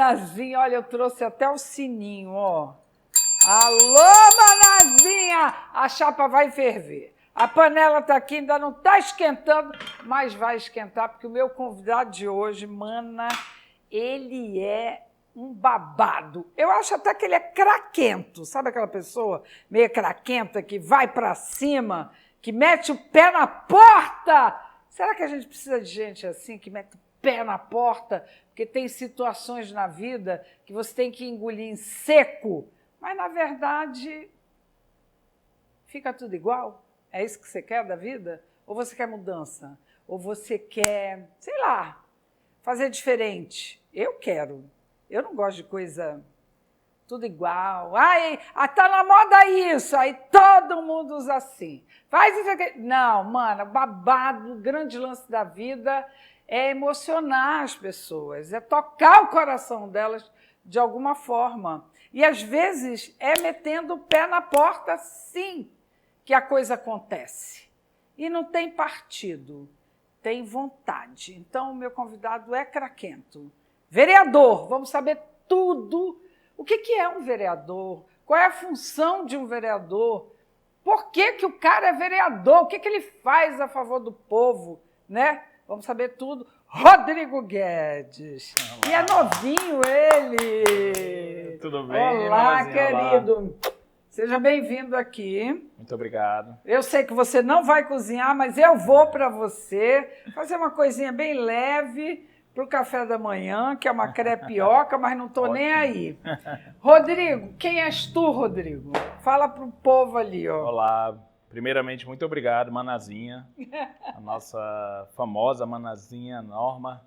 Manazinha, olha, eu trouxe até o sininho, ó. Alô, Manazinha! A chapa vai ferver. A panela tá aqui, ainda não tá esquentando, mas vai esquentar, porque o meu convidado de hoje, Mana, ele é um babado. Eu acho até que ele é craquento. Sabe aquela pessoa meio craquenta que vai para cima, que mete o pé na porta? Será que a gente precisa de gente assim, que mete o pé na porta? Porque tem situações na vida que você tem que engolir em seco, mas, na verdade, fica tudo igual. É isso que você quer da vida? Ou você quer mudança? Ou você quer, sei lá, fazer diferente? Eu quero. Eu não gosto de coisa tudo igual. Ai, tá na moda isso, aí todo mundo usa assim. Faz isso aqui. Não, mano, babado, o grande lance da vida é emocionar as pessoas, é tocar o coração delas de alguma forma. E, às vezes, é metendo o pé na porta, sim, que a coisa acontece. E não tem partido, tem vontade. Então, o meu convidado é craquento. Vereador, vamos saber tudo. O que é um vereador? Qual é a função de um vereador? Por que o cara é vereador? O que ele faz a favor do povo? Né? Vamos saber tudo. Rodrigo Guedes. Olá. E é novinho ele. Tudo bem? Olá, querido. Olá. Seja bem-vindo aqui. Muito obrigado. Eu sei que você não vai cozinhar, mas eu vou para você fazer uma coisinha bem leve para o café da manhã, que é uma crepioca, mas não estou nem aí. Rodrigo, quem és tu, Rodrigo? Fala para o povo ali, ó. Olá. Primeiramente, muito obrigado, Manazinha, a nossa famosa Manazinha Norma.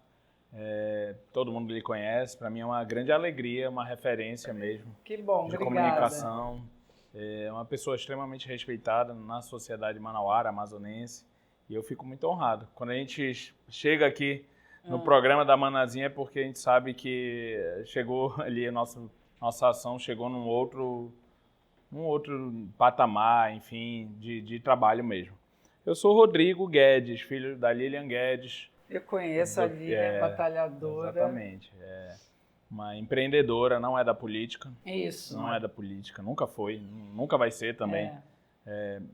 Todo mundo lhe conhece, para mim é uma grande alegria, uma referência mesmo. Que bom, de obrigada. Comunicação. É uma pessoa extremamente respeitada na sociedade manauara, amazonense, e eu fico muito honrado. Quando a gente chega aqui no programa da Manazinha é porque a gente sabe que chegou ali, a nossa ação chegou num outro patamar, enfim, de trabalho mesmo. Eu sou Rodrigo Guedes, filho da Lilian Guedes. Eu conheço a Lilian, batalhadora. Exatamente. Uma empreendedora, não é da política. Isso. Não é da política, nunca foi, nunca vai ser também.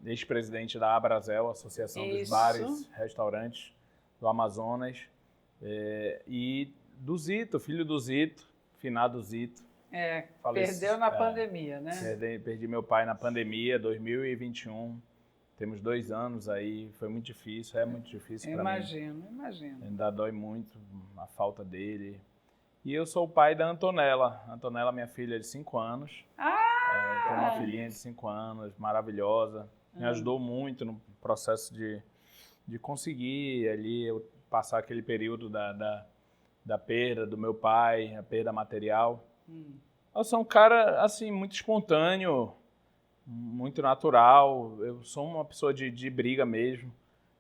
Ex-presidente da Abrazel, Associação dos Bares, Restaurantes do Amazonas. E do Zito, filho do Zito, finado Zito. Perdeu na pandemia, né? Perdi meu pai na pandemia, 2021. Temos 2 anos aí, foi muito difícil, é muito difícil para mim. Imagino. Ainda dói muito a falta dele. E eu sou o pai da Antonella. Antonella, minha filha de 5 anos. Tenho uma filhinha de 5 anos, maravilhosa. Me ajudou muito no processo de conseguir ali eu passar aquele período da perda do meu pai, a perda material. Eu sou um cara, assim, muito espontâneo, muito natural. Eu sou uma pessoa de briga mesmo.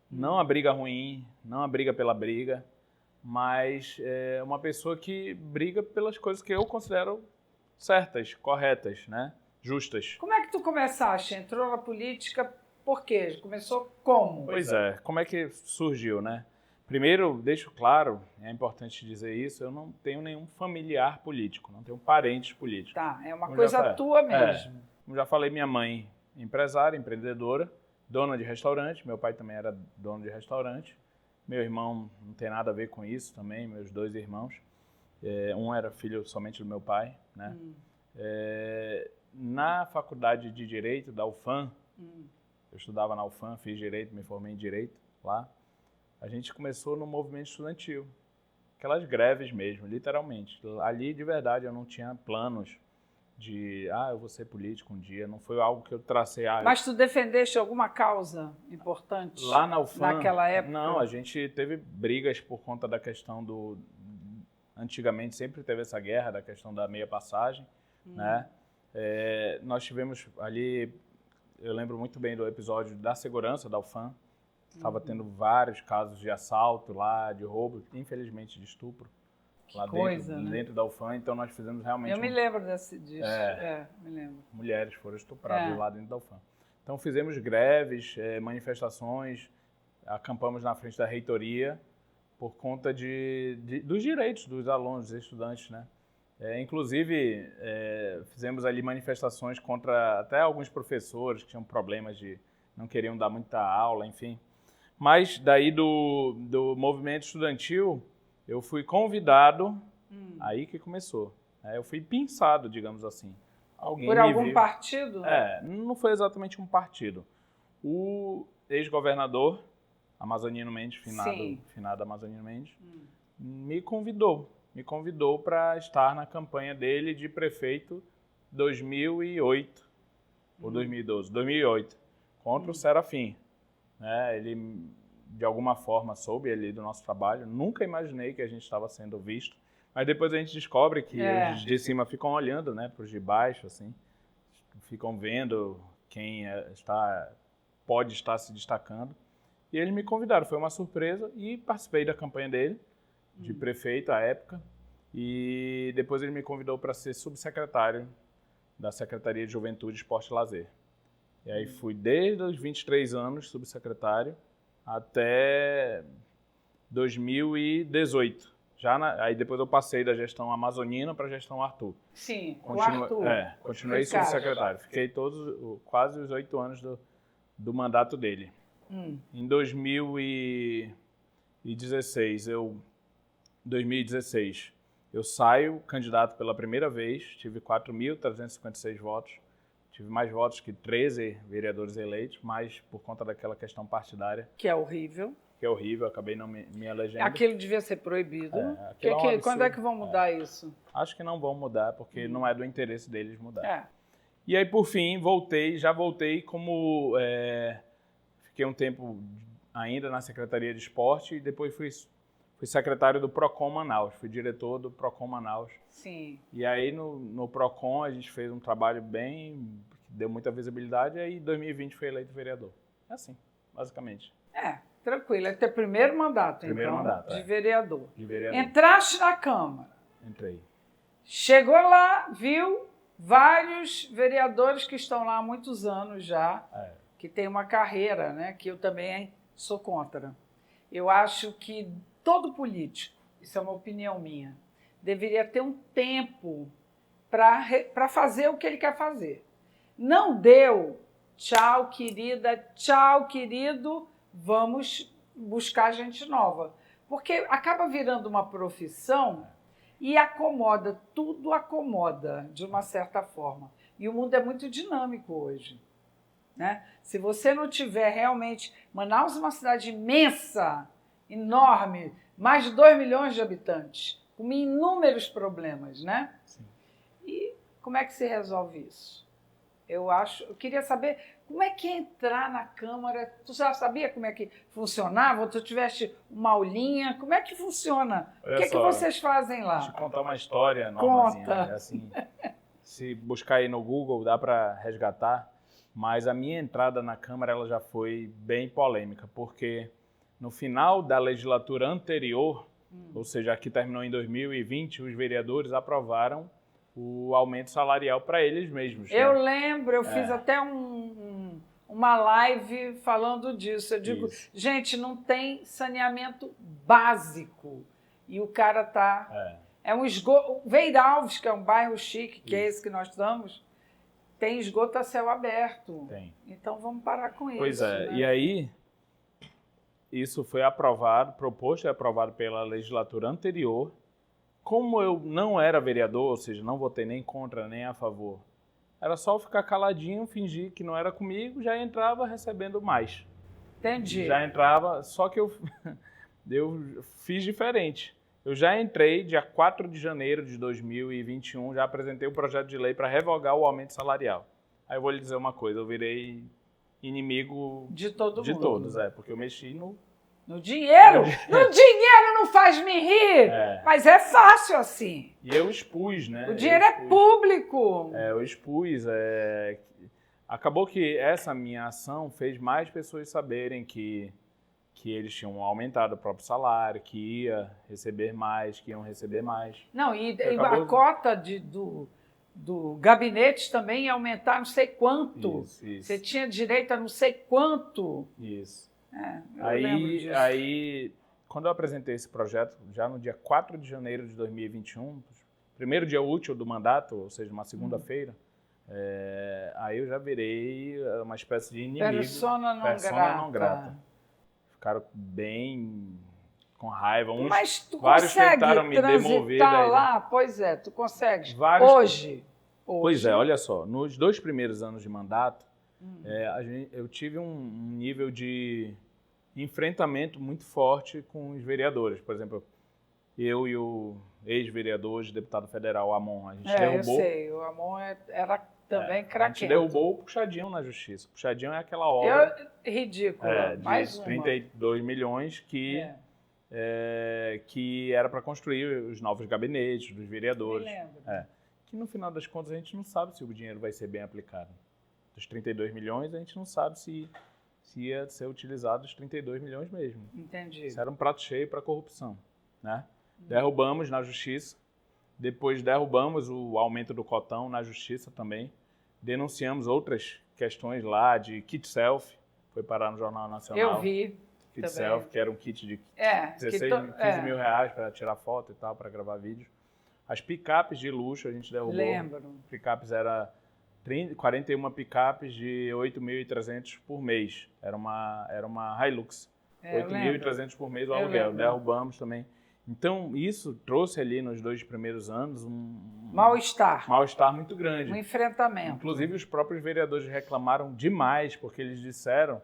Não a briga ruim, não a briga pela briga, mas uma pessoa que briga pelas coisas que eu considero certas, corretas, né? Justas. Como é que tu começaste? Entrou na política por quê? Começou como? Pois é, como é que surgiu, né? Primeiro, deixo claro, é importante dizer isso, eu não tenho nenhum familiar político, não tenho parentes políticos. Tá, é uma coisa tua mesmo. Como já falei, minha mãe, empresária, empreendedora, dona de restaurante, meu pai também era dono de restaurante, meu irmão não tem nada a ver com isso também, meus 2 irmãos, um era filho somente do meu pai, né? Na faculdade de Direito da UFAM, eu estudava na UFAM, fiz Direito, me formei em Direito lá, a gente começou no movimento estudantil, aquelas greves mesmo, literalmente. Ali, de verdade, eu não tinha planos de, eu vou ser político um dia, não foi algo que eu tracei. Mas tu defendeste alguma causa importante lá na UFAM, naquela época? Não, a gente teve brigas por conta da questão antigamente sempre teve essa guerra da questão da meia passagem, né? Nós tivemos ali, eu lembro muito bem do episódio da segurança da UFAM, estava tendo vários casos de assalto lá, de roubo, infelizmente de estupro. Lá dentro da UFAM, então nós fizemos realmente... Eu me lembro disso. Me lembro. Mulheres foram estupradas lá dentro da UFAM. Então fizemos greves, manifestações, acampamos na frente da reitoria por conta dos direitos dos alunos, dos estudantes, né? Inclusive, fizemos ali manifestações contra até alguns professores que tinham problemas não queriam dar muita aula, enfim. Mas daí do movimento estudantil, eu fui convidado, aí que começou. Eu fui pensado, digamos assim. Por algum partido? Não foi exatamente um partido. O ex-governador, Amazonino Mendes, finado Amazonino Mendes, me convidou para estar na campanha dele de prefeito 2008 ou 2012, 2008, contra o Serafim. Ele, de alguma forma, soube ali do nosso trabalho. Nunca imaginei que a gente estava sendo visto, mas depois a gente descobre que os de cima ficam olhando, né, para os de baixo, assim, ficam vendo quem pode estar se destacando. E eles me convidaram, foi uma surpresa, e participei da campanha dele, de prefeito à época, e depois ele me convidou para ser subsecretário da Secretaria de Juventude, Esporte e Lazer. E aí fui desde os 23 anos subsecretário até 2018. Aí depois eu passei da gestão amazonina para a gestão Arthur. Sim, o Arthur. Continuei subsecretário. Fiquei quase os 8 anos do mandato dele. Em 2016, eu saio candidato pela primeira vez, tive 4.356 votos, tive mais votos que 13 vereadores eleitos, mas por conta daquela questão partidária. Que é horrível. Acabei não me elegendo. Aquilo devia ser proibido. Quando é que vão mudar isso? Acho que não vão mudar, porque não é do interesse deles mudar. E aí, por fim, já voltei como... fiquei um tempo ainda na Secretaria de Esporte e depois fui secretário do Procon Manaus, fui diretor do Procon Manaus. Sim. E aí no Procon a gente fez um trabalho que deu muita visibilidade, e aí em 2020 fui eleito vereador. É assim, basicamente. Tranquilo. É teu primeiro mandato, mandato, de vereador. De vereador. Entraste na Câmara. Entrei. Chegou lá, viu vários vereadores que estão lá há muitos anos já, que tem uma carreira, né, que eu também sou contra. Eu acho que todo político, isso é uma opinião minha, deveria ter um tempo para fazer o que ele quer fazer. Não deu, tchau, querida, tchau, querido, vamos buscar gente nova. Porque acaba virando uma profissão e tudo acomoda de uma certa forma. E o mundo é muito dinâmico hoje, né? Se você não tiver realmente... Manaus é uma cidade imensa, enorme, mais de 2 milhões de habitantes, com inúmeros problemas, né? Sim. E como é que se resolve isso? Eu queria saber como é que é entrar na Câmara. Tu já sabia como é que funcionava? Tu tiveste uma aulinha? Como é que funciona? O que é que vocês fazem lá? Deixa eu contar uma história, Normazinha. Assim, se buscar aí no Google, dá para resgatar. Mas a minha entrada na Câmara ela já foi bem polêmica, porque no final da legislatura anterior, ou seja, a que terminou em 2020, os vereadores aprovaram o aumento salarial para eles mesmos. Eu lembro, eu fiz até uma live falando disso. Eu digo, gente, não tem saneamento básico. E o cara tá... É um esgoto... Veiralves, que é um bairro chique, que é esse que nós estamos, tem esgoto a céu aberto. Tem. Então vamos parar com isso. Pois é, né? E aí isso foi proposto e aprovado pela legislatura anterior. Como eu não era vereador, ou seja, não votei nem contra nem a favor, era só ficar caladinho, fingir que não era comigo, já entrava recebendo mais. Entendi. Já entrava, só que eu fiz diferente. Eu já entrei, dia 4 de janeiro de 2021, já apresentei o projeto de lei para revogar o aumento salarial. Aí eu vou lhe dizer uma coisa, eu virei inimigo de todo mundo. De todos, porque eu mexi no dinheiro? No dinheiro não faz me rir, mas é fácil assim. E eu expus, né? O dinheiro é público. Eu expus. Acabou que essa minha ação fez mais pessoas saberem que eles tinham aumentado o próprio salário, que ia receber mais, que iam receber mais. Não, e a cota do gabinete também ia aumentar não sei quanto. Isso. Você tinha direito a não sei quanto. Isso. Aí, quando eu apresentei esse projeto, já no dia 4 de janeiro de 2021, primeiro dia útil do mandato, ou seja, uma segunda-feira, aí eu já virei uma espécie de inimigo. Persona não grata. Ficaram bem com raiva. Mas tu vários consegue tentaram me demover daí. Lá? Pois é, tu consegues. Hoje. Pois é, olha só, nos 2 primeiros anos de mandato, eu tive um nível de enfrentamento muito forte com os vereadores. Por exemplo, eu e o ex-vereador, hoje deputado federal, Amon, a gente derrubou... Eu sei, o Amon era também craquento. A gente derrubou o Puxadinho na justiça. O Puxadinho é aquela obra... Ridícula, de 32 milhões que era para construir os novos gabinetes dos vereadores. Me lembro. Que no final das contas a gente não sabe se o dinheiro vai ser bem aplicado. Dos 32 milhões, a gente não sabe se ia ser utilizado os 32 milhões mesmo. Entendi. Isso era um prato cheio para corrupção, né? Derrubamos na justiça, depois derrubamos o aumento do cotão na justiça também, denunciamos outras questões lá de kit selfie, foi parar no Jornal Nacional. Eu vi. Kit também. selfie, que era um kit de 15 mil reais para tirar foto e tal, para gravar vídeo. As picapes de luxo a gente derrubou. Lembro. Picapes era 41 picapes de 8.300 por mês. Era uma Hilux. 8.300 por mês o aluguel. Derrubamos também. Então, isso trouxe ali nos 2 primeiros anos um mal-estar muito grande. Um enfrentamento. Inclusive, os próprios vereadores reclamaram demais, porque eles disseram,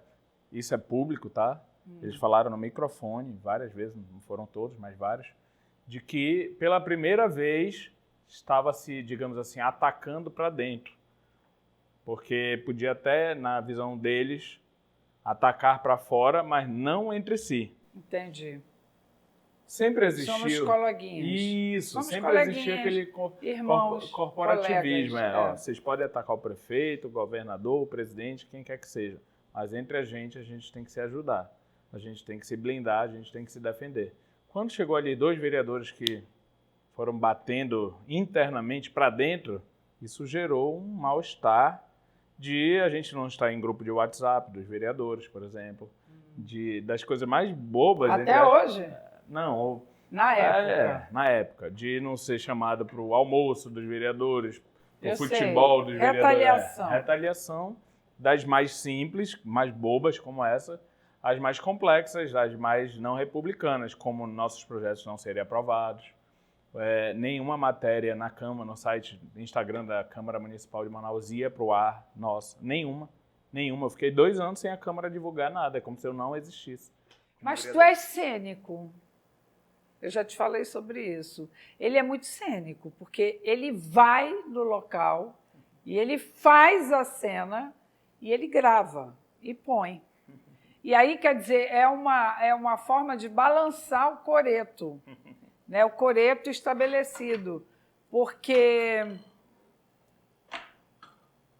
isso é público, tá? Eles falaram no microfone várias vezes, não foram todos, mas vários, de que pela primeira vez estava se, digamos assim, atacando para dentro. Porque podia até, na visão deles, atacar para fora, mas não entre si. Entendi. Sempre existiu... Somos coleguinhas. Isso, Somos sempre existiu aquele corporativismo. Vocês podem atacar o prefeito, o governador, o presidente, quem quer que seja. Mas entre a gente tem que se ajudar. A gente tem que se blindar, a gente tem que se defender. Quando chegou ali 2 vereadores que foram batendo internamente para dentro, isso gerou um mal-estar de a gente não estar em grupo de WhatsApp dos vereadores, por exemplo, das coisas mais bobas. Até hoje? Não. Na época. Na época, de não ser chamado para o almoço dos vereadores, o futebol dos vereadores. Retaliação das mais simples, mais bobas como essa, as mais complexas, as mais não republicanas, como nossos projetos não serem aprovados. Nenhuma matéria na Câmara, no site, no Instagram da Câmara Municipal de Manaus ia para o ar, nossa, nenhuma. Eu fiquei 2 anos sem a Câmara divulgar nada, é como se eu não existisse. Mas tu és cênico. Eu já te falei sobre isso. Ele é muito cênico, porque ele vai no local e ele faz a cena e ele grava e põe. E aí, quer dizer, é uma forma de balançar o coreto, né? O coreto estabelecido. Porque,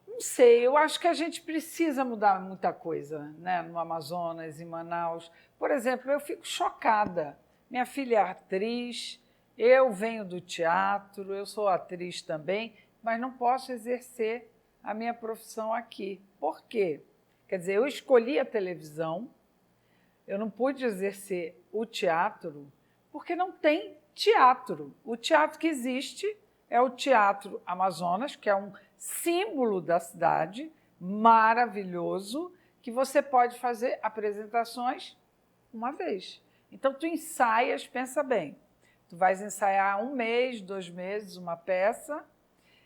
não sei, eu acho que a gente precisa mudar muita coisa, né? No Amazonas, em Manaus. Por exemplo, eu fico chocada. Minha filha é atriz, eu venho do teatro, eu sou atriz também, mas não posso exercer a minha profissão aqui. Por quê? Quer dizer, eu escolhi a televisão, eu não pude exercer o teatro, porque não tem teatro. O teatro que existe é o Teatro Amazonas, que é um símbolo da cidade, maravilhoso, que você pode fazer apresentações uma vez. Então, tu ensaias, pensa bem, tu vais ensaiar 1 mês, 2 meses, uma peça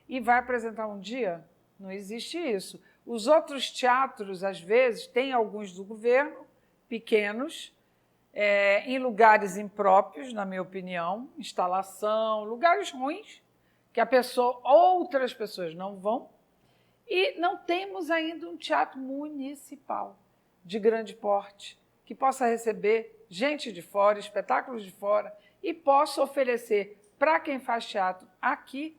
e vai apresentar um dia? Não existe isso. Os outros teatros, às vezes, tem alguns do governo, pequenos, em lugares impróprios, na minha opinião, instalação, lugares ruins, que outras pessoas não vão, e não temos ainda um teatro municipal de grande porte, que possa receber gente de fora, espetáculos de fora, e possa oferecer para quem faz teatro aqui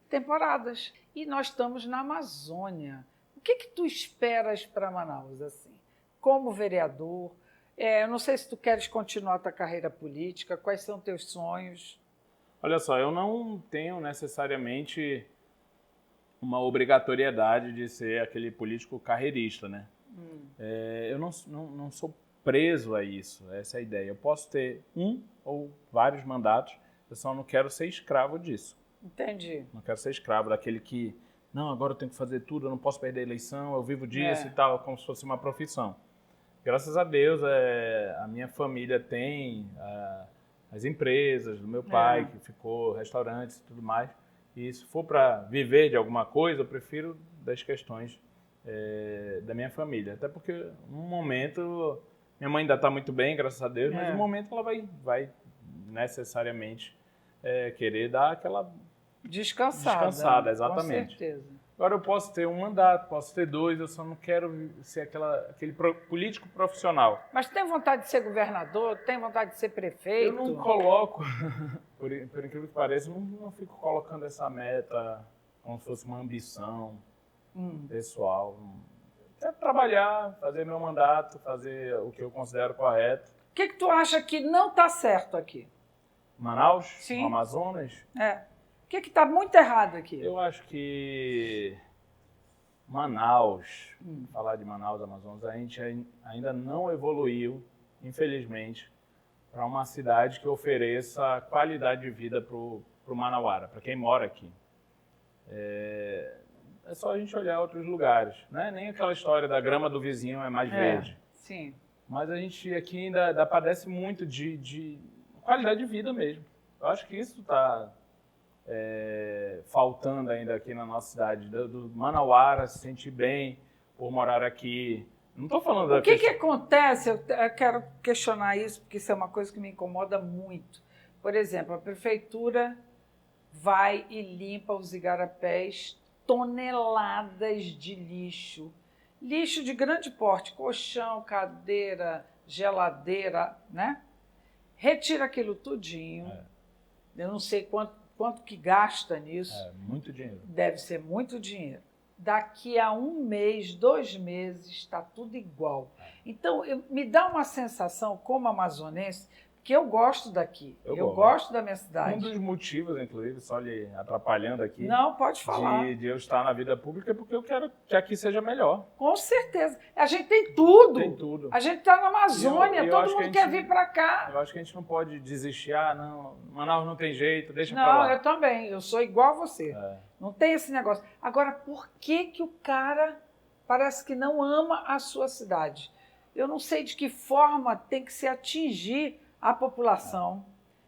temporadas. E nós estamos na Amazônia. O que tu esperas para Manaus, assim? Como vereador, eu não sei se tu queres continuar a tua carreira política, quais são teus sonhos? Olha só, eu não tenho necessariamente uma obrigatoriedade de ser aquele político carreirista, né? Eu não sou preso a isso, essa é a ideia. Eu posso ter 1 ou vários mandatos Eu só não quero ser escravo disso. Entendi. Não quero ser escravo daquele que, não, agora eu tenho que fazer tudo, eu não posso perder a eleição, eu vivo disso e tal, como se fosse uma profissão. Graças a Deus, a minha família tem as empresas do meu pai, que ficou restaurantes e tudo mais. E se for para viver de alguma coisa, eu prefiro das questões da minha família. Até porque, no momento, minha mãe ainda está muito bem, graças a Deus, mas no momento ela vai necessariamente querer dar aquela descansada, exatamente. Com certeza. Agora eu posso ter um mandato, posso ter 2, eu só não quero ser aquele político profissional. Mas tem vontade de ser governador? Tem vontade de ser prefeito? Eu não coloco, por incrível que pareça, não fico colocando essa meta como se fosse uma ambição pessoal. Quero trabalhar, fazer meu mandato, fazer o que eu considero correto. O que tu acha que não está certo aqui? Manaus? Sim. No Amazonas? O que está muito errado aqui? Eu acho que Manaus, falar de Manaus, Amazonas, a gente ainda não evoluiu, infelizmente, para uma cidade que ofereça qualidade de vida para o manauara, para quem mora aqui. É só a gente olhar outros lugares, né? Nem aquela história da grama do vizinho é mais verde. Sim. Mas a gente aqui ainda padece muito de qualidade de vida mesmo. Eu acho que isso está faltando ainda aqui na nossa cidade, do manauara se sentir bem por morar aqui. Não estou falando O que acontece? Eu quero questionar isso, porque isso é uma coisa que me incomoda muito. Por exemplo, a prefeitura vai e limpa os igarapés, toneladas de lixo. Lixo de grande porte, colchão, cadeira, geladeira, né? Retira aquilo tudinho. Eu não sei quanto que gasta nisso. Muito dinheiro. Deve ser muito dinheiro. Daqui a 1 mês, 2 meses, está tudo igual. Então, me dá uma sensação, como amazonense, que eu gosto daqui. Eu gosto da minha cidade. Um dos motivos, inclusive, só lhe atrapalhando aqui... Não, pode falar. De eu estar na vida pública é porque eu quero que aqui seja melhor. Com certeza. A gente tem tudo. Tem tudo. A gente está na Amazônia, todo mundo quer vir para cá. Eu acho que a gente não pode desistir. Não, Manaus não tem jeito, deixa para lá. Não, eu também. Eu sou igual a você. Não tem esse negócio. Agora, por que o cara parece que não ama a sua cidade? Eu não sei de que forma tem que se atingir a população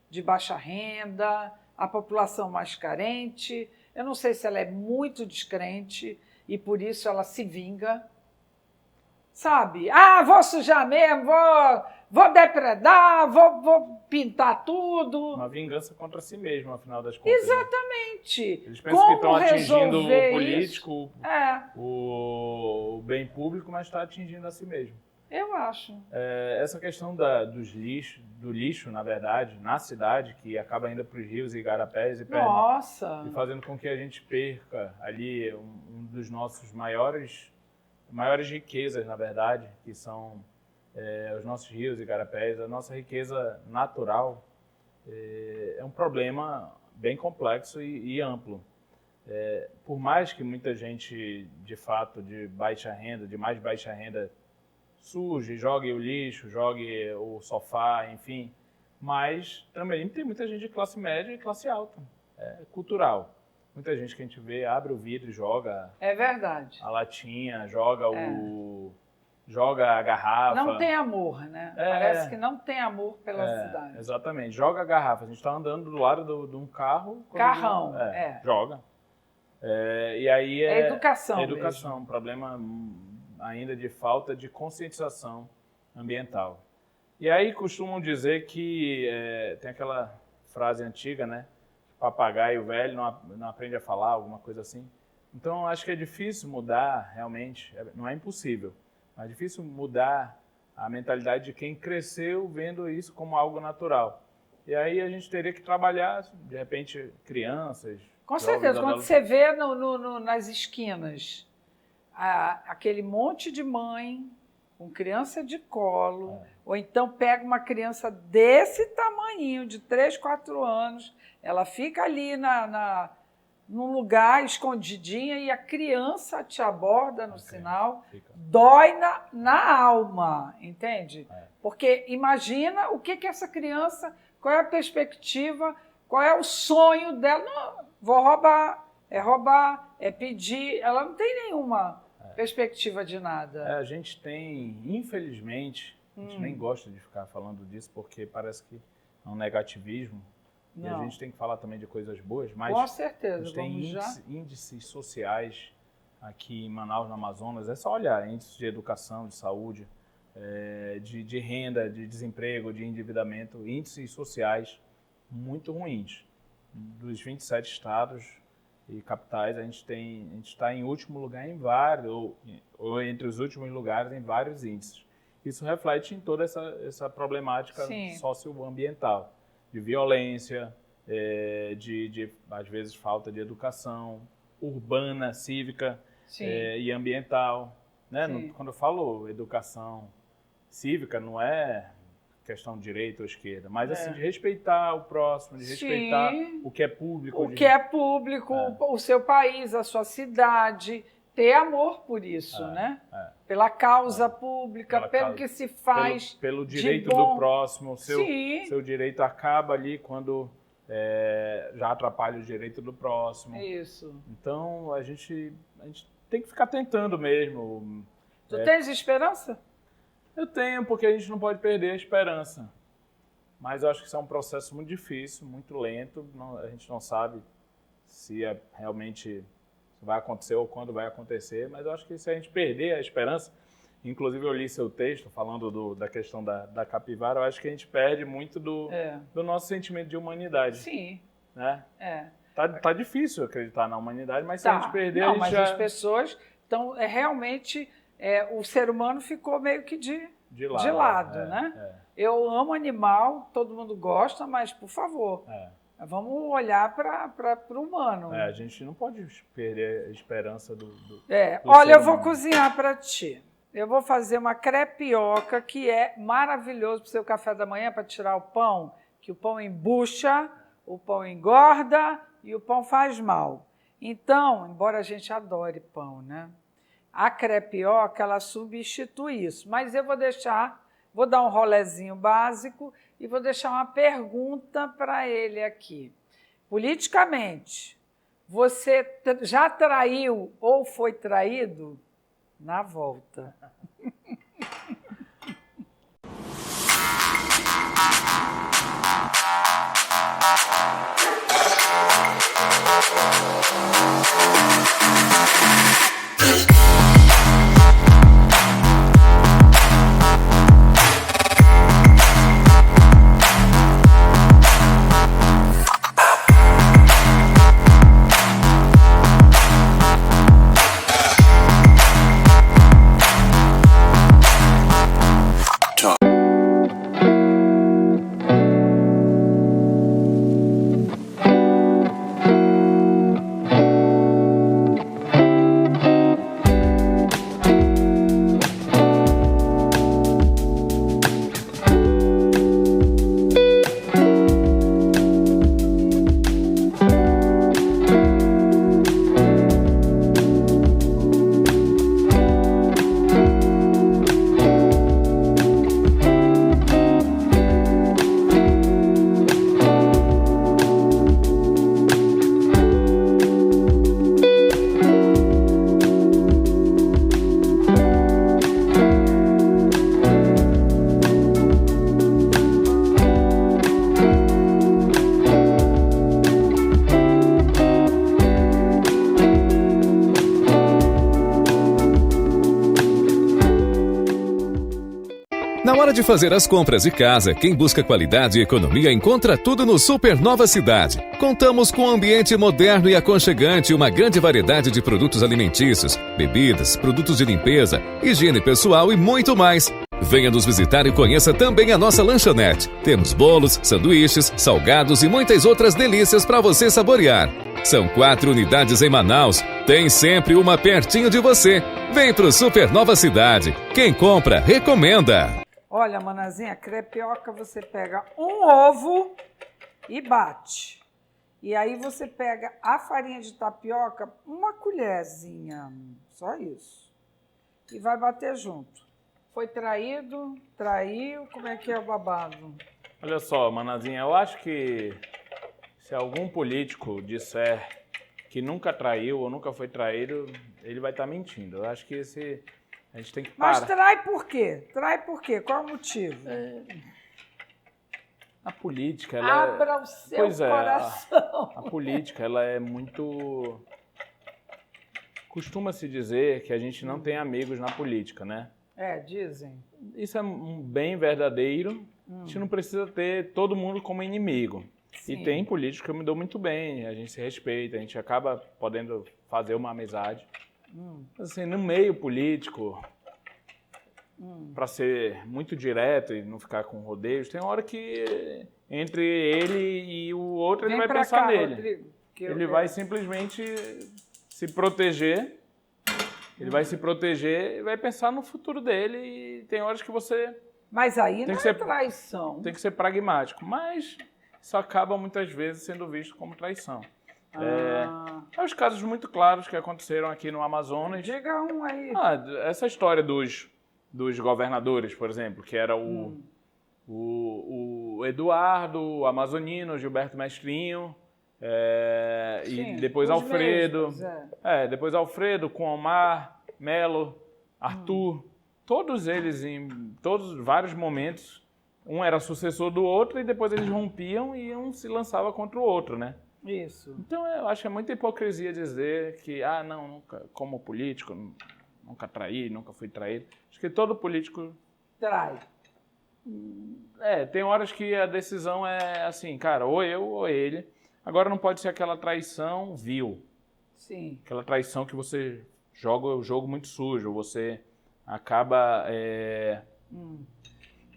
de baixa renda, a população mais carente. Eu não sei se ela é muito descrente e por isso ela se vinga. Sabe? Vou sujar mesmo, vou depredar, vou pintar tudo. Uma vingança contra si mesmo, afinal das contas. Exatamente. Né? Eles pensam que estão atingindo o político, o bem público, mas está atingindo a si mesmo. Eu acho. Essa questão do lixo, na verdade, na cidade, que acaba indo para os rios e igarapés e fazendo com que a gente perca ali um dos nossos maiores riquezas, na verdade, que são os nossos rios e igarapés, a nossa riqueza natural, é um problema bem complexo e amplo. Por mais que muita gente, de fato, de mais baixa renda, suje, jogue o lixo, jogue o sofá, enfim. Mas também tem muita gente de classe média e classe alta. É cultural. Muita gente que a gente vê, abre o vidro e joga... É verdade. A latinha, joga a garrafa. Não tem amor, né? Parece que não tem amor pela cidade. Exatamente. Joga a garrafa. A gente está andando do lado de um carro... Carrão, joga. E aí é educação mesmo. Um problema... ainda de falta de conscientização ambiental. E aí costumam dizer que tem aquela frase antiga, né? Papagaio velho não aprende a falar, alguma coisa assim. Então, acho que é difícil mudar, realmente, não é impossível, mas é difícil mudar a mentalidade de quem cresceu vendo isso como algo natural. E aí a gente teria que trabalhar, de repente, crianças... Com certeza, quando você vê nas esquinas... aquele monte de mãe com criança de colo, ou então pega uma criança desse tamanhinho, de 3, 4 anos, ela fica ali num lugar escondidinha e a criança te aborda no sinal, dói na alma, entende? Porque imagina o que essa criança, qual é a perspectiva Qual é o sonho dela? Não, vou roubar, é pedir. Ela não tem nenhuma perspectiva de nada. A gente tem, infelizmente, a gente nem gosta de ficar falando disso, porque parece que é um negativismo. Não. E a gente tem que falar também de coisas boas, mas com certeza, a gente tem índices sociais aqui em Manaus, no Amazonas. É só olhar, índices de educação, de saúde, de renda, de desemprego, de endividamento, índices sociais muito ruins. Dos 27 estados e capitais, a gente está em último lugar em vários, ou entre os últimos lugares em vários índices. Isso reflete em toda essa problemática socioambiental, de violência, às vezes, falta de educação urbana, cívica e ambiental. Né? Quando eu falo educação cívica, não é questão de direita ou esquerda, mas assim, de respeitar o próximo, de respeitar o que é público. O que é público, o seu país, a sua cidade, ter amor por isso, né? Pela causa pública, pelo que se faz pelo direito do próximo. Seu direito acaba ali quando já atrapalha o direito do próximo. Isso. Então, a gente tem que ficar tentando mesmo. Tu tens esperança? Eu tenho, porque a gente não pode perder a esperança. Mas eu acho que isso é um processo muito difícil, muito lento. A gente não sabe se realmente vai acontecer ou quando vai acontecer, mas eu acho que se a gente perder a esperança, inclusive eu li seu texto falando da questão da capivara, eu acho que a gente perde muito do nosso sentimento de humanidade. Sim. Né? Tá difícil acreditar na humanidade, mas se a gente perder, a gente mas as pessoas estão realmente... o ser humano ficou meio que de lado, né? Eu amo animal, todo mundo gosta, mas, por favor, vamos olhar para o humano. A gente não pode perder a esperança do olha, eu vou cozinhar para ti. Eu vou fazer uma crepioca, que é maravilhoso para o seu café da manhã, para tirar o pão, que o pão embucha, o pão engorda e o pão faz mal. Então, embora a gente adore pão, né? A crepioca, ela substitui isso. Mas eu vou dar um rolezinho básico e vou deixar uma pergunta para ele aqui. Politicamente, você já traiu ou foi traído? Na volta. Na hora de fazer as compras de casa, quem busca qualidade e economia encontra tudo no Supernova Cidade. Contamos com um ambiente moderno e aconchegante e uma grande variedade de produtos alimentícios, bebidas, produtos de limpeza, higiene pessoal e muito mais. Venha nos visitar e conheça também a nossa lanchonete. Temos bolos, sanduíches, salgados e muitas outras delícias para você saborear. São 4 unidades em Manaus. Tem sempre uma pertinho de você. Vem pro Supernova Cidade. Quem compra, recomenda. Olha, Manazinha, crepioca você pega um ovo e bate. E aí você pega a farinha de tapioca, uma colherzinha, só isso. E vai bater junto. Foi traído, traiu, como é que é o babado? Olha só, Manazinha, eu acho que Se algum político disser que nunca traiu ou nunca foi traído, ele vai estar mentindo. Eu acho que a gente tem que parar. Mas trai por quê? Trai por quê? Qual o motivo? A política, ela Abra o seu coração. A política, ela é muito... Costuma-se dizer que a gente não tem amigos na política, né? Dizem. Isso é bem verdadeiro. A gente não precisa ter todo mundo como inimigo. Sim. E tem políticos que eu me dou muito bem, a gente se respeita, a gente acaba podendo fazer uma amizade. Mas, assim, no meio político, para ser muito direto e não ficar com rodeios, tem hora que entre ele e o outro ele vai pensar nele. Rodrigo, ele vai simplesmente se proteger. Ele vai se proteger e vai pensar no futuro dele. E tem horas que você... Mas aí não é traição. Tem que ser pragmático. Mas isso acaba muitas vezes sendo visto como traição. Os casos muito claros que aconteceram aqui no Amazonas. Diga um aí. Essa história dos governadores, por exemplo, que era o Eduardo, o amazonino, o Gilberto Mestrinho, e depois Alfredo. Mesmos, depois Alfredo com Omar, Melo, Arthur. Todos eles, em vários momentos, um era sucessor do outro e depois eles rompiam e um se lançava contra o outro, né? Isso. Então eu acho que é muita hipocrisia dizer que, nunca, como político, nunca traí, nunca fui traído. Acho que todo político trai. Tem horas que a decisão é assim, cara, ou eu ou ele. Agora não pode ser aquela traição vil. Sim. Aquela traição que você joga o jogo muito sujo, você acaba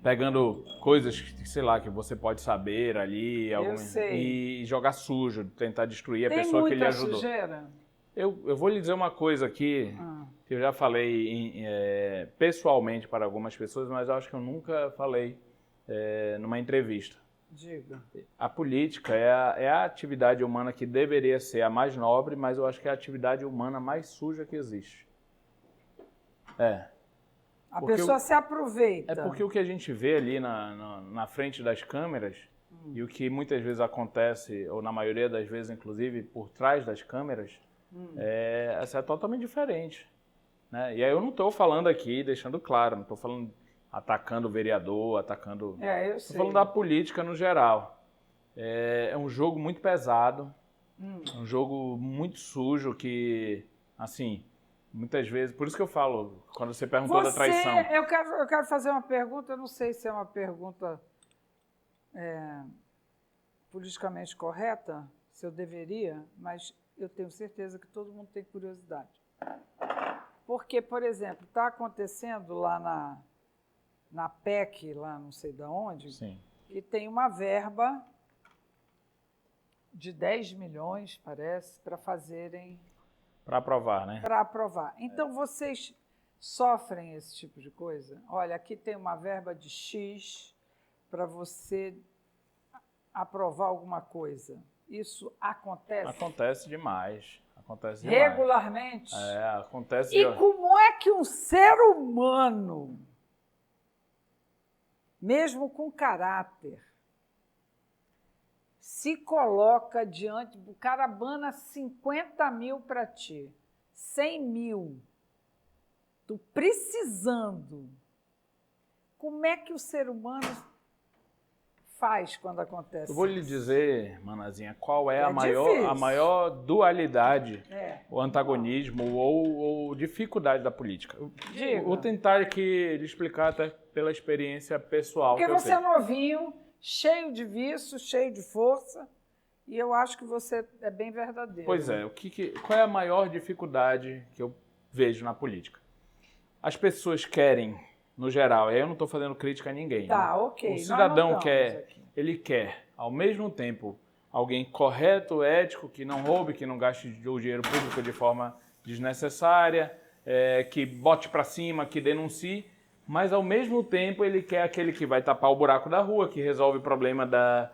pegando coisas, sei lá, que você pode saber ali e jogar sujo, tentar destruir a pessoa que lhe ajudou. Sujeira? Eu vou lhe dizer uma coisa aqui, que eu já falei pessoalmente para algumas pessoas, mas eu acho que eu nunca falei numa entrevista. Diga. A política é a atividade humana que deveria ser a mais nobre, mas eu acho que é a atividade humana mais suja que existe. A pessoa se aproveita. É porque o que a gente vê ali na frente das câmeras, e o que muitas vezes acontece, ou na maioria das vezes, inclusive, por trás das câmeras, é totalmente diferente. Né? E aí eu não estou falando aqui, deixando claro, não estou falando atacando o vereador, atacando... eu sei. Estou falando da política no geral. É um jogo muito pesado, um jogo muito sujo que, assim... Muitas vezes, por isso que eu falo, quando você perguntou da traição. Eu quero fazer uma pergunta, eu não sei se é uma pergunta politicamente correta, se eu deveria, mas eu tenho certeza que todo mundo tem curiosidade. Porque, por exemplo, está acontecendo lá na PEC, lá não sei de onde, Sim. E tem uma verba de 10 milhões, parece, para fazerem... Para aprovar, né? Para aprovar. Então, vocês sofrem esse tipo de coisa? Olha, aqui tem uma verba de X para você aprovar alguma coisa. Isso acontece? Acontece demais. Acontece regularmente? Acontece. E como é que um ser humano, mesmo com caráter, se coloca diante, o cara bana 50 mil para ti, 100 mil, tu precisando, como é que o ser humano faz quando acontece isso? Eu vou lhe dizer, Manazinha, qual é a maior dualidade, o antagonismo ou dificuldade da política. Diga. Vou tentar aqui lhe explicar até pela experiência pessoal. Porque você é novinho, cheio de vício, cheio de força, e eu acho que você é bem verdadeiro. Pois é, qual é a maior dificuldade que eu vejo na política? As pessoas querem, no geral, e aí eu não estou fazendo crítica a ninguém. Tá, né? ok. O cidadão ele quer, ao mesmo tempo, alguém correto, ético, que não roube, que não gaste o dinheiro público de forma desnecessária, que bote para cima, que denuncie, mas ao mesmo tempo ele quer aquele que vai tapar o buraco da rua, que resolve o problema da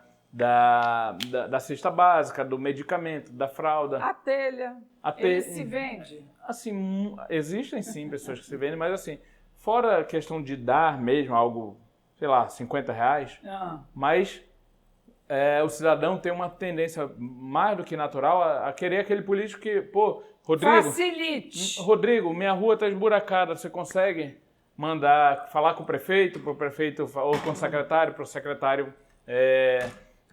cesta básica, do medicamento, da fralda. A telha. Ele se vende? Assim, existem sim pessoas que se vendem, mas assim, fora a questão de dar mesmo algo, sei lá, R$50, mas o cidadão tem uma tendência mais do que natural a querer aquele político que, pô, Facilite. Rodrigo, minha rua está esburacada, você consegue mandar falar com o prefeito, para o prefeito, ou com o secretário, para o secretário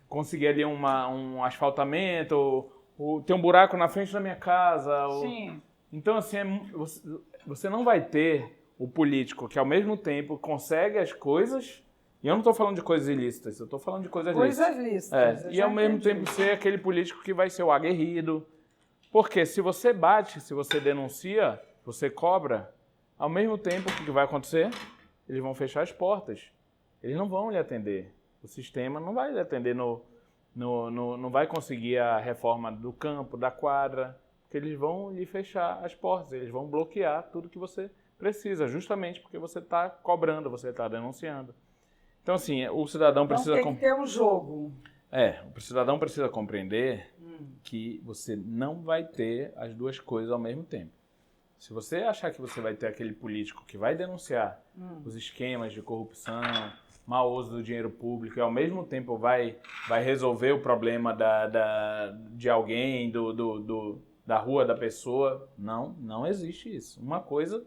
conseguir ali um asfaltamento, ou ter um buraco na frente da minha casa. Sim. Então, assim, você não vai ter o político que, ao mesmo tempo, consegue as coisas. E eu não estou falando de coisas ilícitas, eu estou falando de coisas lícitas. E, ao mesmo tempo, ser aquele político que vai ser o aguerrido. Porque se você bate, se você denuncia, você cobra, ao mesmo tempo, o que vai acontecer? Eles vão fechar as portas. Eles não vão lhe atender. O sistema não vai lhe atender, não vai conseguir a reforma do campo, da quadra, porque eles vão lhe fechar as portas, eles vão bloquear tudo que você precisa, justamente porque você está cobrando, você está denunciando. Então, assim, o cidadão precisa... Então tem que ter um jogo. O cidadão precisa compreender que você não vai ter as duas coisas ao mesmo tempo. Se você achar que você vai ter aquele político que vai denunciar os esquemas de corrupção, mau uso do dinheiro público, e ao mesmo tempo vai resolver o problema de alguém, da rua da pessoa, não existe isso. Uma coisa,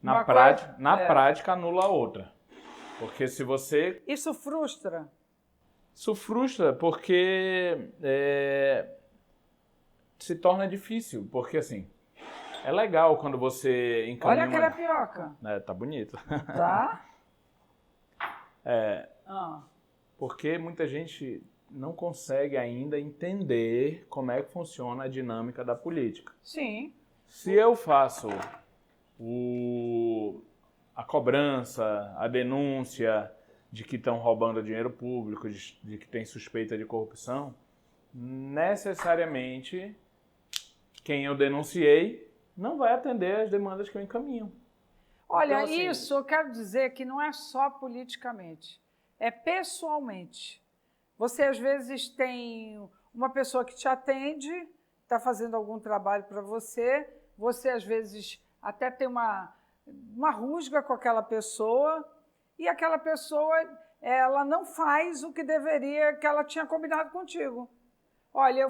na prática, anula a outra. Porque se você... Isso frustra? Isso frustra porque se torna difícil. Porque, assim, é legal quando você encaminha... Olha a crepioca. Tá bonito. Tá? Porque muita gente não consegue ainda entender como é que funciona a dinâmica da política. Sim. Se eu faço a cobrança, a denúncia de que estão roubando dinheiro público, de que tem suspeita de corrupção, necessariamente quem eu denunciei não vai atender as demandas que eu encaminho. Olha, então, assim, isso eu quero dizer que não é só politicamente, é pessoalmente. Você, às vezes, tem uma pessoa que te atende, está fazendo algum trabalho para você, às vezes, até tem uma rusga com aquela pessoa, e aquela pessoa, ela não faz o que deveria, que ela tinha combinado contigo. Olha,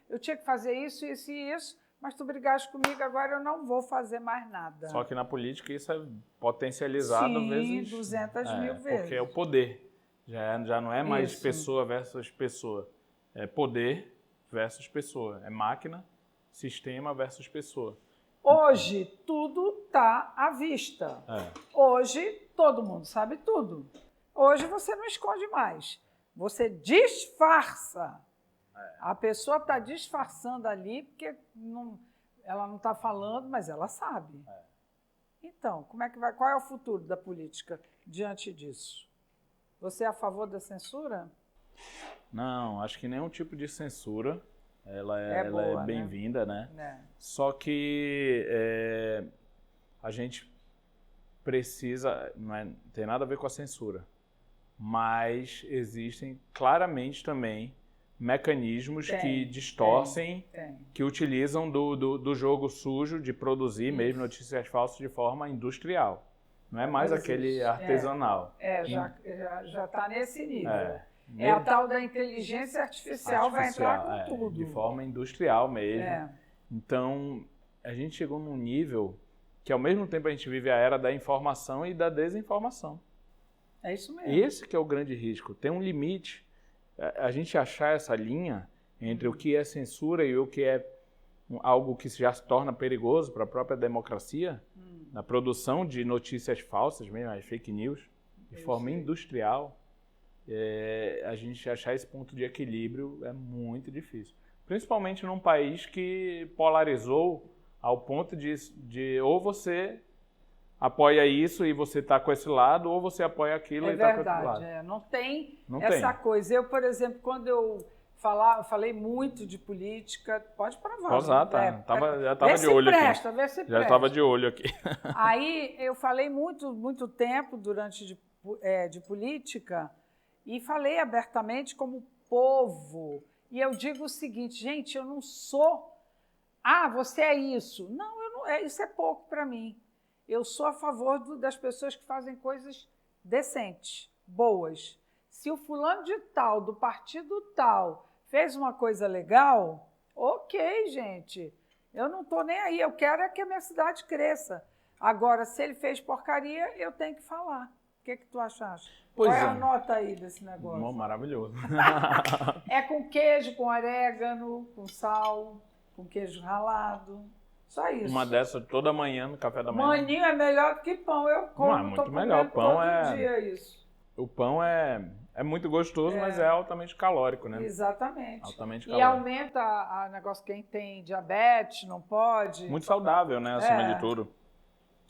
eu tinha que fazer isso, isso e isso, mas tu brigaste comigo, agora eu não vou fazer mais nada. Só que na política isso é potencializado vezes... 200 mil vezes. Porque é o poder. Já não é mais pessoa versus pessoa. É poder versus pessoa. É máquina, sistema versus pessoa. Hoje, tudo está à vista. Hoje, todo mundo sabe tudo. Hoje, você não esconde mais. Você disfarça. A pessoa está disfarçando ali porque ela não está falando, mas ela sabe. Então, como é que vai? Qual é o futuro da política diante disso? Você é a favor da censura? Não, acho que nenhum tipo de censura. Ela boa, é bem-vinda, né? Só que a gente precisa... Não tem nada a ver com a censura. Mas existem claramente também mecanismos que distorcem, que utilizam do jogo sujo de produzir mesmo notícias falsas de forma industrial. Não é mais aquele artesanal. Já está nesse nível. A tal da inteligência artificial vai entrar com tudo. De forma industrial mesmo. Então, a gente chegou num nível que, ao mesmo tempo, a gente vive a era da informação e da desinformação. É isso mesmo. Esse que é o grande risco. Tem um limite. A gente achar essa linha entre o que é censura e o que é algo que já se torna perigoso para a própria democracia, na produção de notícias falsas, mesmo as fake news, de forma industrial, a gente achar esse ponto de equilíbrio é muito difícil. Principalmente num país que polarizou ao ponto de ou você apoia isso e você está com esse lado, ou você apoia aquilo e está com outro lado. Não tem essa coisa. Eu, por exemplo, quando eu falei muito de política, pode provar. Pode usar, já estava de olho aqui. Já estava de olho aqui. Aí eu falei muito tempo durante de política e falei abertamente como povo. E eu digo o seguinte, gente, eu não sou... você é isso. Não, eu não, isso é pouco para mim. Eu sou a favor das pessoas que fazem coisas decentes, boas, Se o fulano de tal, do partido tal, fez uma coisa legal, ok, gente. Eu não estou nem aí, eu quero é que a minha cidade cresça. Agora, se ele fez porcaria, eu tenho que falar. O que tu achaste? Pois Qual é é. a nota aí desse negócio? Maravilhoso. É com queijo, com orégano, com sal, com queijo ralado. Só isso. Uma dessa toda manhã, no café da manhã. Maninho é melhor do que pão. Eu como, Não, é muito melhor. Pão todo dia isso. O pão é muito gostoso, mas é altamente calórico, né? Exatamente. Altamente E calórico. aumenta a negócio, quem tem diabetes, não pode. Muito saudável, né? Acima de tudo.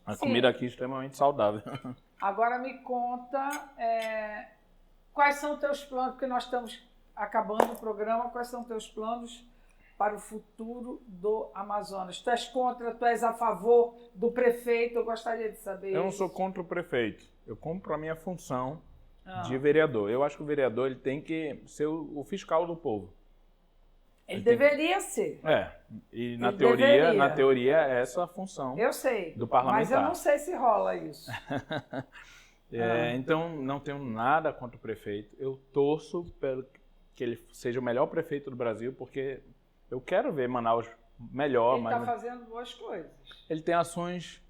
A comida aqui é extremamente saudável. Agora me conta quais são os teus planos, porque nós estamos acabando o programa, quais são os teus planos para o futuro do Amazonas? Tu és contra, tu és a favor do prefeito? Eu gostaria de saber. Eu não sou contra o prefeito. Eu cumpro a minha função de vereador. Eu acho que o vereador ele tem que ser o fiscal do povo. Ele deveria ser. E na teoria é essa a função eu sei, do parlamentar. Mas eu não sei se rola isso. Então, não tenho nada contra o prefeito. Eu torço pelo que ele seja o melhor prefeito do Brasil, porque eu quero ver Manaus melhor. Ele está fazendo boas coisas. Ele tem ações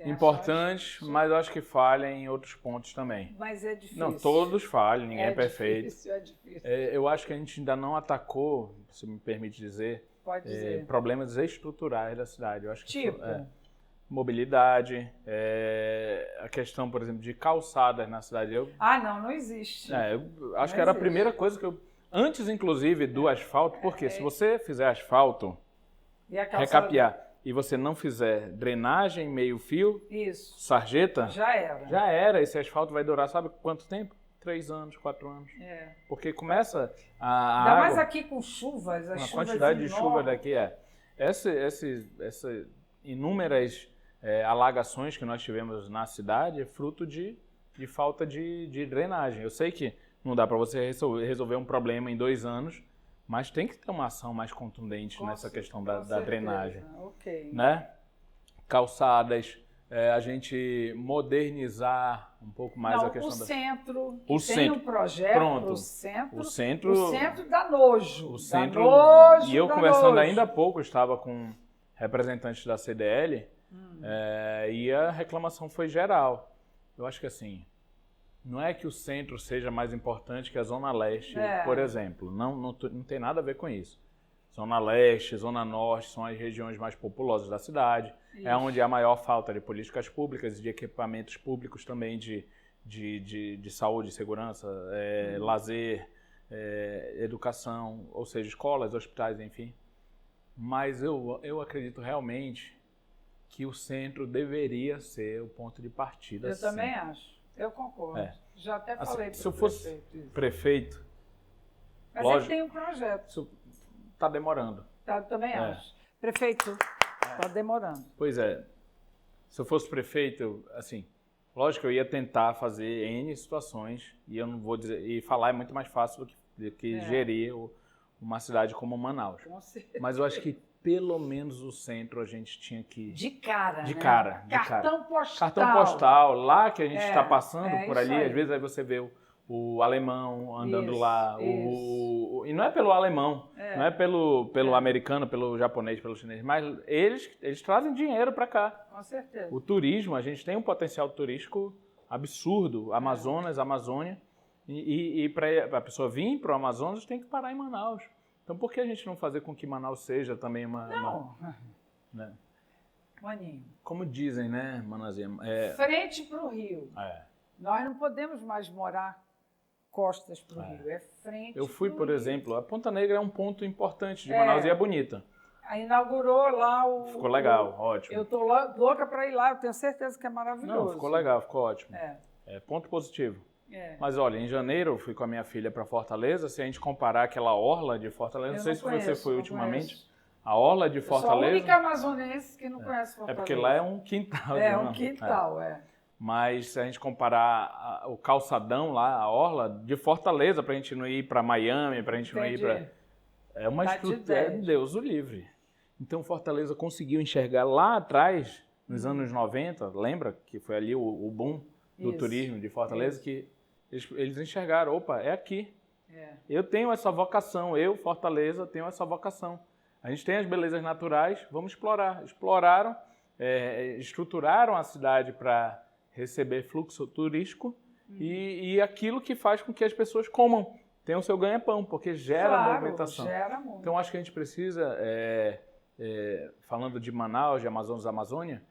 importantes, mas eu acho que falha em outros pontos também. Mas é difícil. Não, todos falham, ninguém é perfeito. É difícil. Eu acho que a gente ainda não atacou, se me permite dizer, Pode dizer. problemas estruturais da cidade. Eu acho que tipo? Mobilidade, a questão, por exemplo, de calçadas na cidade. Não existe. Eu acho que era a primeira coisa que eu... Antes, inclusive, do asfalto, porque se você fizer asfalto, recapear, e você não fizer drenagem, meio-fio, sarjeta, já era. Já era. Esse asfalto vai durar, sabe quanto tempo? 3 anos, 4 anos. Porque começa a Ainda água... mais aqui com chuvas, a quantidade de chuva daqui Essas inúmeras alagações que nós tivemos na cidade é fruto de falta de drenagem. Eu sei que não dá para você resolver um problema em 2 anos, mas tem que ter uma ação mais contundente nessa questão da drenagem. Né? Calçadas, a gente modernizar um pouco mais a questão tem um projeto Pronto. O centro centro dá nojo. E eu conversando ainda há pouco, estava com representantes da CDL, e a reclamação foi geral. Eu acho que assim, não é que o centro seja mais importante que a Zona Leste, por exemplo. Não tem nada a ver com isso. Zona Leste, Zona Norte são as regiões mais populosas da cidade. Isso. É onde há maior falta de políticas públicas e de equipamentos públicos também de saúde, segurança, lazer, educação, ou seja, escolas, hospitais, enfim. Mas eu acredito realmente que o centro deveria ser o ponto de partida. Eu também acho. Eu concordo. Já até falei para o prefeito. Se eu fosse prefeito... Mas lógico, ele tem um projeto. Está demorando. Também acho. Prefeito, está demorando. Pois é. Se eu fosse prefeito, assim, lógico que eu ia tentar fazer N situações, e eu não vou dizer... E falar é muito mais fácil do que gerir uma cidade como Manaus. Com certeza. Mas eu acho que pelo menos o centro a gente tinha que... De cara, De cara. Cartão postal. Cartão postal, lá que a gente está passando por ali, às vezes aí você vê o alemão andando lá, e não é pelo alemão, não é pelo americano, pelo japonês, pelo chinês, mas eles trazem dinheiro para cá. Com certeza. O turismo, a gente tem um potencial turístico absurdo, Amazonas, Amazônia, e para a pessoa vir para o Amazonas tem que parar em Manaus. Então, por que a gente não fazer com que Manaus seja também né? Maninho. Como dizem, né, Manazinha? Frente para o rio. Nós não podemos mais morar costas para o rio. É frente. Eu fui, por exemplo, a Ponta Negra é um ponto importante de Manaus e é bonita. Inaugurou lá Ficou legal, ótimo. Eu tô louca para ir lá, eu tenho certeza que é maravilhoso. Não, ficou legal, ficou ótimo. Ponto positivo. Mas olha, em janeiro eu fui com a minha filha para Fortaleza. Se a gente comparar aquela orla de Fortaleza, não sei se você foi ultimamente, a orla de Fortaleza... Eu sou a única amazonense que não conhece Fortaleza. É porque lá é um quintal. Um quintal, Mas se a gente comparar o calçadão lá, a orla de Fortaleza, para a gente não ir para Miami, para a gente não ir para... É uma estrutura, Deus o livre. Então Fortaleza conseguiu enxergar lá atrás, nos anos 90, lembra que foi ali o boom do turismo de Fortaleza, que Eles enxergaram, opa, é aqui. Eu tenho essa vocação, eu, Fortaleza, tenho essa vocação. A gente tem as belezas naturais, vamos explorar. Exploraram, estruturaram a cidade para receber fluxo turístico e aquilo que faz com que as pessoas comam, tenham o seu ganha-pão, porque gera movimentação. Gera muito. Então, acho que a gente precisa, falando de Manaus, de Amazonas, Amazônia,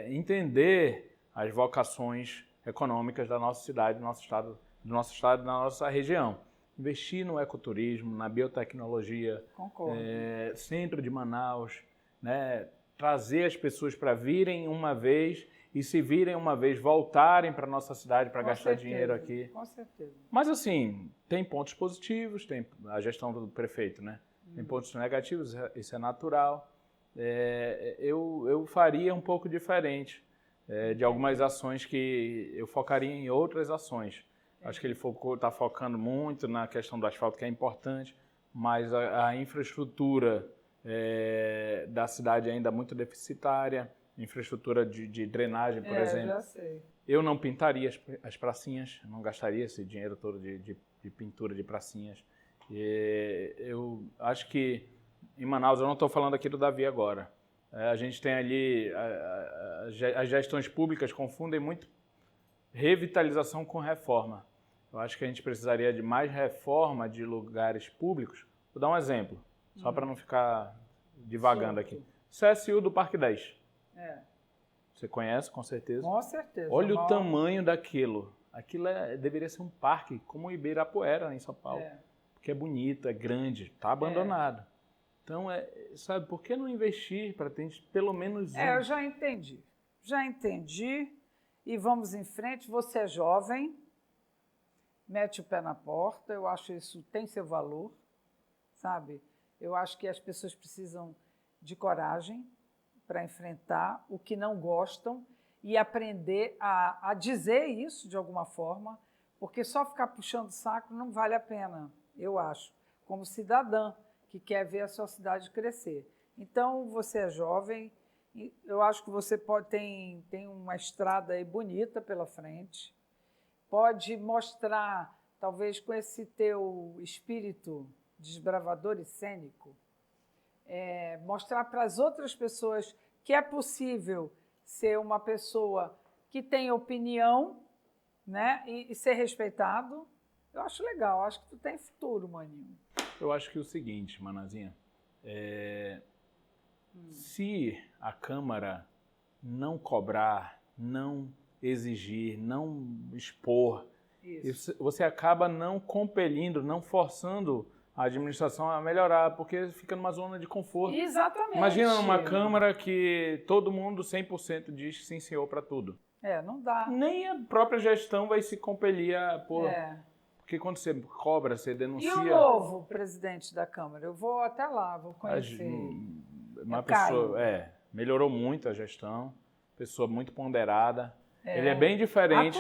entender as vocações econômicas da nossa cidade, do nosso estado, da nossa região. Investir no ecoturismo, na biotecnologia, centro de Manaus, né? Trazer as pessoas para virem uma vez e se virem uma vez, voltarem para a nossa cidade para gastar dinheiro aqui. Com certeza. Mas assim, tem pontos positivos, tem a gestão do prefeito, né? Tem pontos negativos, isso é natural. Eu faria um pouco diferente de algumas ações que eu focaria em outras ações. Acho que ele está focando muito na questão do asfalto, que é importante, mas a infraestrutura da cidade ainda é muito deficitária, infraestrutura de drenagem, por exemplo. Já sei. Eu não pintaria as pracinhas, não gastaria esse dinheiro todo de pintura de pracinhas. Eu acho que em Manaus, eu não estou falando aqui do Davi agora, a gente tem ali, as gestões públicas confundem muito revitalização com reforma. Eu acho que a gente precisaria de mais reforma de lugares públicos. Vou dar um exemplo, só para não ficar divagando aqui. CSU do Parque 10. Você conhece, com certeza? Com certeza. Olha o tamanho daquilo. Aquilo deveria ser um parque, como o Ibirapuera, em São Paulo. Porque é bonito, é grande, está abandonado. Então, sabe, por que não investir para ter pelo menos um? Eu já entendi. E vamos em frente. Você é jovem, mete o pé na porta. Eu acho isso tem seu valor, sabe? Eu acho que as pessoas precisam de coragem para enfrentar o que não gostam e aprender a dizer isso de alguma forma, porque só ficar puxando o saco não vale a pena, eu acho, como cidadã que quer ver a sua cidade crescer. Então, você é jovem, eu acho que você tem uma estrada aí bonita pela frente, pode mostrar, talvez com esse teu espírito desbravador e cênico, mostrar para as outras pessoas que é possível ser uma pessoa que tem opinião, né, e ser respeitado. Eu acho legal, acho que tu tem futuro, maninho. Eu acho que é o seguinte, Manazinha, se a Câmara não cobrar, não exigir, não expor, você acaba não compelindo, não forçando a administração a melhorar, porque fica numa zona de conforto. Exatamente. Imagina numa Câmara que todo mundo 100% diz sim, senhor para tudo. Não dá. Nem a própria gestão vai se compelir a pôr. Porque quando você cobra, você denuncia... E o novo presidente da Câmara? Eu vou até lá, vou conhecer. Uma pessoa, melhorou muito a gestão, pessoa muito ponderada. Ele é bem diferente...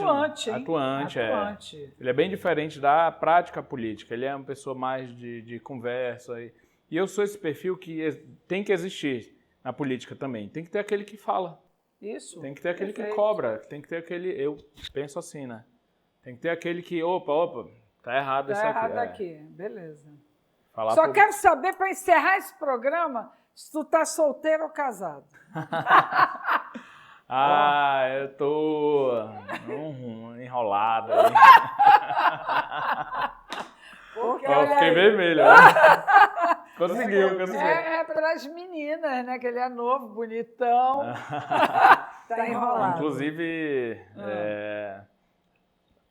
Atuante. Ele é bem diferente da prática política. Ele é uma pessoa mais de conversa. E eu sou esse perfil que tem que existir na política também. Tem que ter aquele que fala. Isso. Tem que ter aquele que cobra. Tem que ter aquele... Eu penso assim, né? Tem que ter aquele que... Opa, tá errado isso aqui. Tá errado aqui, beleza. Só quero saber, para encerrar esse programa, se tu tá solteiro ou casado. Eu tô enrolado aí. Fiquei vermelho. Conseguiu. É para as meninas, né? Que ele é novo, bonitão. Tá enrolado. Inclusive,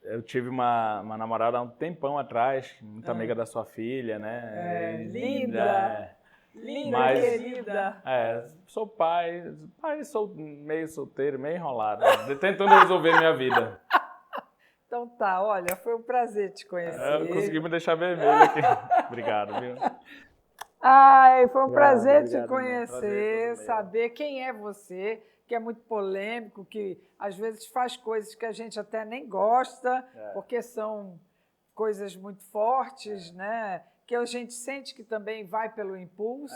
eu tive uma namorada há um tempão atrás, muito amiga da sua filha, né? Linda, querida. Sou pai, sou meio solteiro, meio enrolado, tentando resolver minha vida. Então tá, olha, foi um prazer te conhecer. Consegui me deixar vermelho aqui. Obrigado, viu? Foi um prazer te conhecer, saber quem é você, que é muito polêmico, que às vezes faz coisas que a gente até nem gosta, porque são coisas muito fortes, né? Que a gente sente que também vai pelo impulso.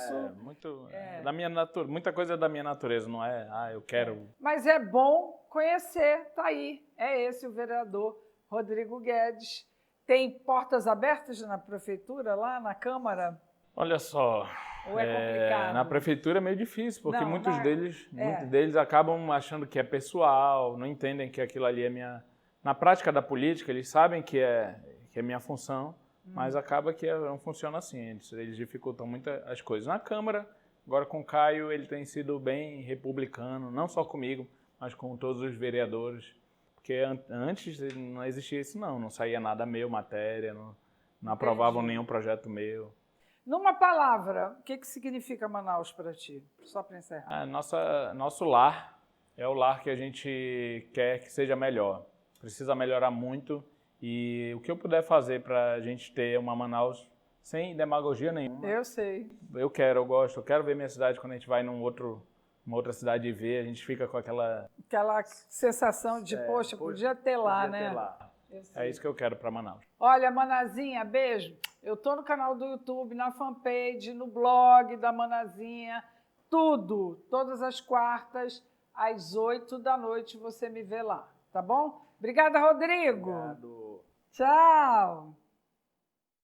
Da minha muita coisa é da minha natureza, não é? Eu quero... Mas é bom conhecer, tá aí. É esse o vereador Rodrigo Guedes. Tem portas abertas na prefeitura, lá na Câmara? Olha só, Ou é complicado? na prefeitura é meio difícil, porque Não, muitos é. deles acabam achando que é pessoal, não entendem que aquilo ali é minha... Na prática da política, eles sabem que é minha função, mas acaba que não funciona assim, eles dificultam muito as coisas. Na Câmara, agora com o Caio, ele tem sido bem republicano, não só comigo, mas com todos os vereadores, porque antes não existia isso não saía nada meu, matéria, não aprovavam nenhum projeto meu. Numa palavra, o que significa Manaus para ti? Só para encerrar. Nosso lar é o lar que a gente quer que seja melhor. Precisa melhorar muito e o que eu puder fazer para a gente ter uma Manaus sem demagogia nenhuma. Eu sei. Eu gosto, eu quero ver minha cidade quando a gente vai uma outra cidade e ver, a gente fica com aquela sensação de, poxa, podia ter lá, né? Ter lá. É isso que eu quero para Manaus. Olha, Manazinha, beijo. Eu tô no canal do YouTube, na fanpage, no blog da Manazinha, todas as quartas, às 20h você me vê lá, tá bom? Obrigada, Rodrigo. Obrigado. Tchau.